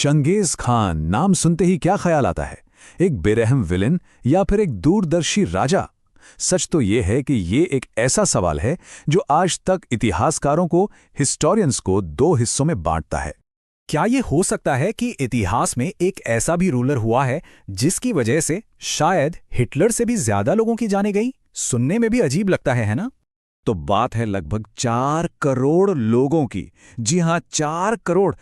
Genghis Khan नाम सुनते ही क्या ख्याल आता है? एक बेरहम विलेन या फिर एक दूरदर्शी राजा? सच तो ये है कि ये एक ऐसा सवाल है जो आज तक इतिहासकारों को, हिस्टोरियंस को दो हिस्सों में बांटता है। क्या ये हो सकता है कि इतिहास में एक ऐसा भी रूलर हुआ है जिसकी वजह से शायद हिटलर से भी ज्यादा लोगों की जाने गई? सुनने में भी अजीब लगता है ना? तो बात है लगभग 4 करोड़ लोगों की। जी हां, 4 करोड़।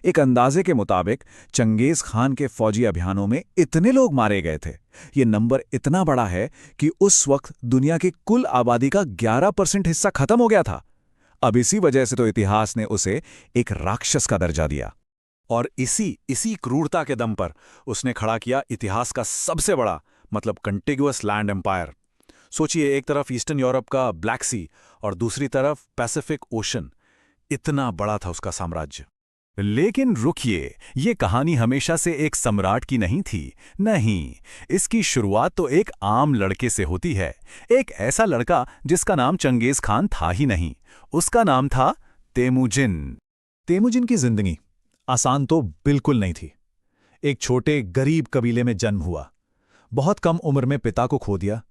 एक अंदाजे के मुताबिक चंगेज खान के फौजी अभियानों में इतने लोग मारे गए थे। ये नंबर इतना बड़ा है कि उस वक्त दुनिया की कुल आबादी का 11% हिस्सा खत्म हो गया था। अब इसी वजह से तो इतिहास ने उसे एक राक्षस का दर्जा दिया। और इसी क्रूरता के दम पर उसने खड़ा किया इतिहास का सबसे बड़ा, मतलब कंटिग्यूअस लैंड एम्पायर। सोचिए, एक तरफ ईस्टर्न यूरोप का ब्लैक सी और दूसरी तरफ पैसिफिक ओशन। इतना बड़ा था उसका साम्राज्य। लेकिन रुकिए, ये कहानी हमेशा से एक सम्राट की नहीं थी। नहीं, इसकी शुरुआत तो एक आम लड़के से होती है। एक ऐसा लड़का जिसका नाम चंगेज खान था ही नहीं। उसका नाम था तेमुजिन। तेमुजिन की जिंदगी आसान तो बिल्कुल नहीं थी। एक छोटे गरीब कबीले में जन्म हुआ, बहुत कम उम्र में पिता को खो दिया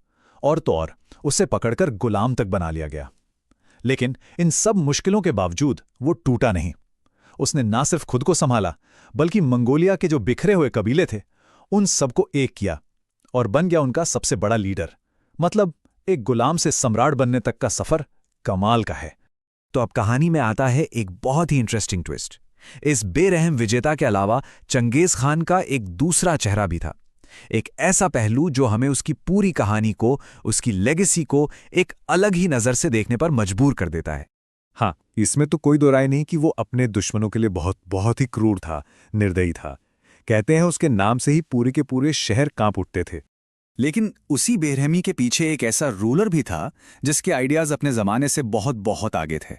और तो और उसे पकड़कर गुलाम तक बना लिया गया। लेकिन इन सब मुश्किलों के बावजूद वो टूटा नहीं। उसने ना सिर्फ खुद को संभाला, बल्कि मंगोलिया के जो बिखरे हुए कबीले थे उन सबको एक किया और बन गया उनका सबसे बड़ा लीडर। मतलब एक गुलाम से सम्राट बनने तक का सफर कमाल का है। तो अब कहानी में आता है एक बहुत ही इंटरेस्टिंग ट्विस्ट। इस बेरहम विजेता के अलावा चंगेज खान का एक दूसरा चेहरा भी था। एक ऐसा पहलू जो हमें उसकी पूरी कहानी को, उसकी लेगेसी को एक अलग ही नजर से देखने पर मजबूर कर देता है। हाँ, इसमें तो कोई दो राय नहीं कि वो अपने दुश्मनों के लिए बहुत ही क्रूर था, निर्दयी था। कहते हैं उसके नाम से ही पूरे के पूरे शहर कांप उठते थे। लेकिन उसी बेरहमी के पीछे एक ऐसा रूलर भी था जिसके आइडियाज अपने जमाने से बहुत आगे थे।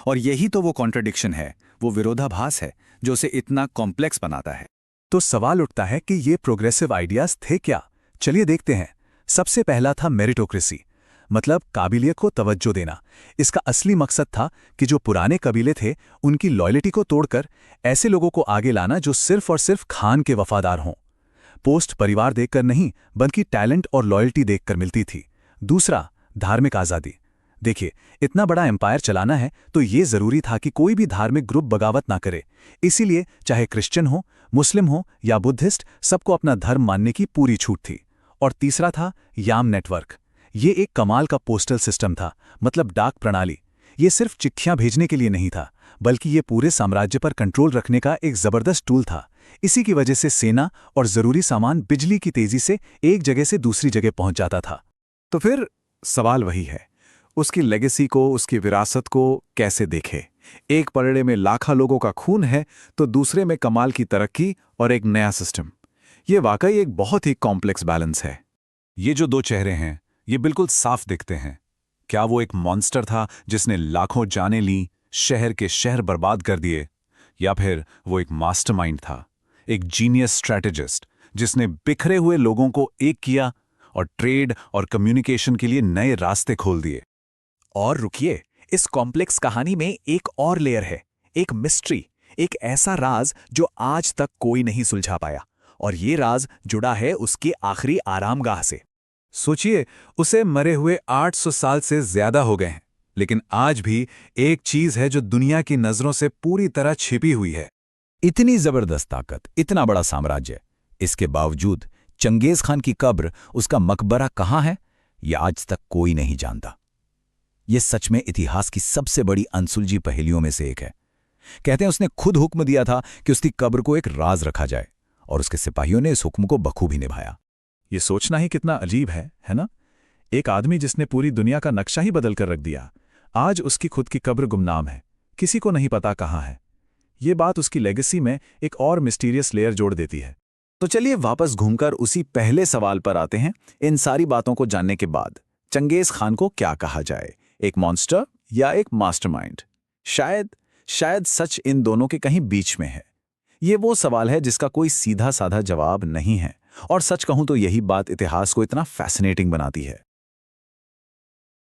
और यही तो वो कॉन्ट्रडिक्शन है, वो विरोधाभास है जो उसे इतना कॉम्प्लेक्स बनाता है। तो सवाल उठता है कि ये प्रोग्रेसिव आइडियाज थे क्या? चलिए देखते हैं। सबसे पहला था मेरिटोक्रेसी, मतलब काबिलियत को तवज्जो देना। इसका असली मकसद था कि जो पुराने कबीले थे उनकी लॉयल्टी को तोड़कर ऐसे लोगों को आगे लाना जो सिर्फ और सिर्फ खान के वफादार हों। पोस्ट परिवार देखकर नहीं, बल्कि टैलेंट और लॉयल्टी देखकर मिलती थी। दूसरा, धार्मिक आज़ादी। देखिए, इतना बड़ा एम्पायर चलाना है तो ये जरूरी था कि कोई भी धार्मिक ग्रुप बगावत ना करे। इसीलिए चाहे क्रिश्चियन हो, मुस्लिम हो या बुद्धिस्ट, सबको अपना धर्म मानने की पूरी छूट थी। और तीसरा था याम नेटवर्क। ये एक कमाल का पोस्टल सिस्टम था, मतलब डाक प्रणाली। ये सिर्फ चिट्ठियां भेजने के लिए नहीं था, बल्कि ये पूरे साम्राज्य पर कंट्रोल रखने का एक जबरदस्त टूल था। इसी की वजह से सेना और जरूरी सामान बिजली की तेजी से एक जगह से दूसरी जगह पहुंच जाता था। तो फिर सवाल वही है, उसकी लेगेसी को, उसकी विरासत को कैसे देखें? एक पलड़े में लाखों लोगों का खून है तो दूसरे में कमाल की तरक्की और एक नया सिस्टम। ये वाकई एक बहुत ही कॉम्प्लेक्स बैलेंस है। ये जो दो चेहरे हैं ये बिल्कुल साफ दिखते हैं। क्या वो एक मॉन्स्टर था जिसने लाखों जानें लीं, शहर के शहर बर्बाद कर दिए, या फिर वो एक मास्टरमाइंड था, एक जीनियस स्ट्रैटेजिस्ट जिसने बिखरे हुए लोगों को एक किया और ट्रेड और कम्युनिकेशन के लिए नए रास्ते खोल दिए? और रुकिए, इस कॉम्प्लेक्स कहानी में एक और लेयर है, एक मिस्ट्री, एक ऐसा राज जो आज तक कोई नहीं सुलझा पाया। और ये राज जुड़ा है उसके आखिरी आरामगाह से। सोचिए, उसे मरे हुए 800 साल से ज्यादा हो गए हैं, लेकिन आज भी एक चीज है जो दुनिया की नजरों से पूरी तरह छिपी हुई है। इतनी जबरदस्त ताकत, इतना बड़ा साम्राज्य, इसके बावजूद चंगेज खान की कब्र, उसका मकबरा कहाँ है, यह आज तक कोई नहीं जानता। यह सच में इतिहास की सबसे बड़ी अनसुलझी पहेलियों में से एक है। कहते हैं उसने खुद हुक्म दिया था कि उसकी कब्र को एक राज रखा जाए, और उसके सिपाहियों ने इस हुक्म को बखूबी निभाया। ये सोचना ही कितना अजीब है ना? एक आदमी जिसने पूरी दुनिया का नक्शा ही बदल कर रख दिया, आज उसकी खुद की कब्र गुमनाम है, किसी को नहीं पता कहाँ है। ये बात उसकी लेगेसी में एक और मिस्टीरियस लेयर जोड़ देती है। तो चलिए वापस घूमकर उसी पहले सवाल पर आते हैं। इन सारी बातों को जानने के बाद चंगेज खान को क्या कहा जाए, एक मॉन्स्टर या एक मास्टरमाइंड? शायद सच इन दोनों के कहीं बीच में है। ये वो सवाल है जिसका कोई सीधा साधा जवाब नहीं है, और सच कहूं तो यही बात इतिहास को इतना फैसिनेटिंग बनाती है।